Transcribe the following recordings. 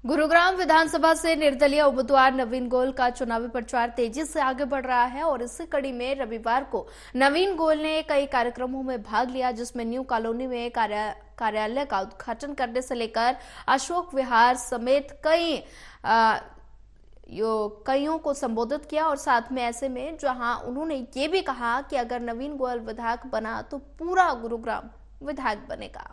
गुरुग्राम विधानसभा से निर्दलीय उम्मीदवार नवीन गोयल का चुनावी प्रचार तेजी से आगे बढ़ रहा है और इसी कड़ी में रविवार को नवीन गोयल ने कई कार्यक्रमों में भाग लिया, जिसमें न्यू कॉलोनी में कार्यालय का उद्घाटन करने से लेकर अशोक विहार समेत कईयों को संबोधित किया। और साथ में ऐसे में जहां उन्होंने ये भी कहा कि अगर नवीन गोयल विधायक बना तो पूरा गुरुग्राम विधायक बनेगा।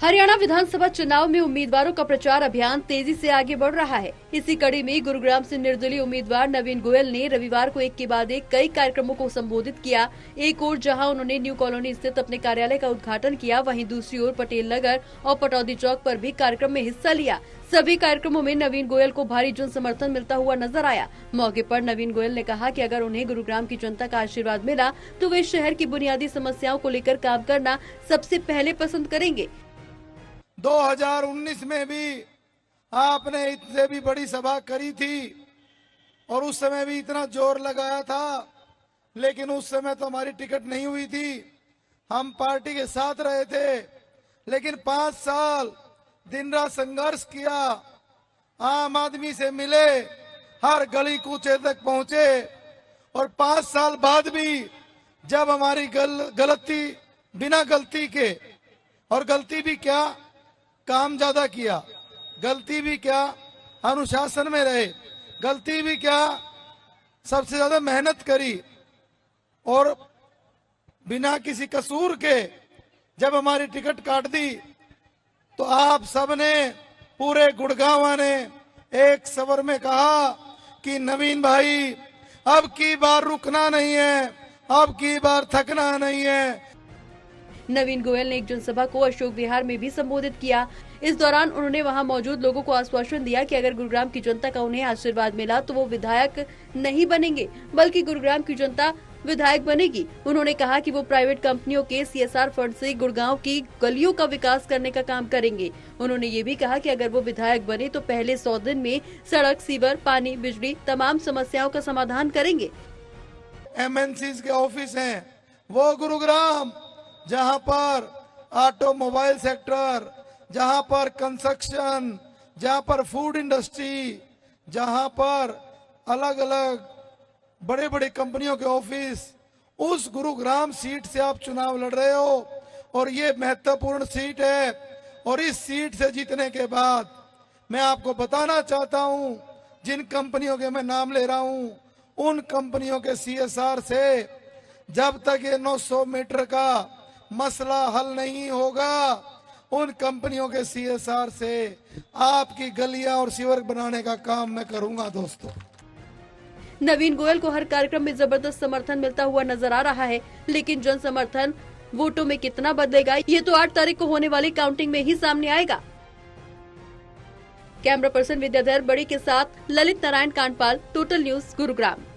हरियाणा विधानसभा चुनाव में उम्मीदवारों का प्रचार अभियान तेजी से आगे बढ़ रहा है। इसी कड़ी में गुरुग्राम से निर्दलीय उम्मीदवार नवीन गोयल ने रविवार को एक के बाद एक कई कार्यक्रमों को संबोधित किया। एक ओर जहां उन्होंने न्यू कॉलोनी स्थित अपने कार्यालय का उद्घाटन किया, वहीं दूसरी ओर पटेल नगर और पटौदी चौक पर भी कार्यक्रम में हिस्सा लिया। सभी कार्यक्रमों में नवीन गोयल को भारी जन समर्थन मिलता हुआ नजर आया। मौके पर नवीन गोयल ने कहा कि अगर उन्हें गुरुग्राम की जनता का आशीर्वाद मिला तो वे शहर की बुनियादी समस्याओं को लेकर काम करना सबसे पहले पसंद करेंगे। 2019 में भी आपने इससे भी बड़ी सभा करी थी और उस समय भी इतना जोर लगाया था, लेकिन उस समय तो हमारी टिकट नहीं हुई थी। हम पार्टी के साथ रहे थे, लेकिन 5 साल दिन रात संघर्ष किया, आम आदमी से मिले, हर गली कूचे तक पहुंचे और 5 साल बाद भी जब हमारी गलती बिना गलती के, और गलती भी क्या काम ज्यादा किया, गलती भी क्या अनुशासन में रहे, गलती भी क्या सबसे ज्यादा मेहनत करी और बिना किसी कसूर के जब हमारी टिकट काट दी तो आप सबने, पूरे गुड़गांव ने एक स्वर में कहा कि नवीन भाई अब की बार रुकना नहीं है, अब की बार थकना नहीं है। नवीन गोयल ने एक जनसभा को अशोक विहार में भी संबोधित किया। इस दौरान उन्होंने वहां मौजूद लोगों को आश्वासन दिया कि अगर गुरुग्राम की जनता का उन्हें आशीर्वाद मिला तो वो विधायक नहीं बनेंगे, बल्कि गुरुग्राम की जनता विधायक बनेगी। उन्होंने कहा कि वो प्राइवेट कंपनियों के CSR फंड से गुड़गांव की गलियों का विकास करने का काम करेंगे। उन्होंने ये भी कहा कि अगर वो विधायक बने तो पहले 100 दिन में सड़क, सीवर, पानी, बिजली तमाम समस्याओं का समाधान करेंगे। MNCs के ऑफिस हैं वो गुरुग्राम, जहां पर ऑटोमोबाइल सेक्टर, जहां पर कंस्ट्रक्शन, जहां पर फूड इंडस्ट्री, जहां पर अलग अलग बड़े बड़े कंपनियों के ऑफिस, उस गुरुग्राम सीट से आप चुनाव लड़ रहे हो और ये महत्वपूर्ण सीट है। और इस सीट से जीतने के बाद मैं आपको बताना चाहता हूं, जिन कंपनियों के मैं नाम ले रहा हूं, उन कंपनियों के CSR से जब तक ये 900 मीटर का मसला हल नहीं होगा, उन कंपनियों के CSR से आपकी गलियां और सीवर बनाने का काम मैं करूंगा। दोस्तों, नवीन गोयल को हर कार्यक्रम में जबरदस्त समर्थन मिलता हुआ नजर आ रहा है, लेकिन जन समर्थन वोटों में कितना बदलेगा ये तो 8 तारीख को होने वाली काउंटिंग में ही सामने आएगा। कैमरा पर्सन विद्याधर बड़ी के साथ ललित नारायण कांडपाल, टोटल न्यूज, गुरुग्राम।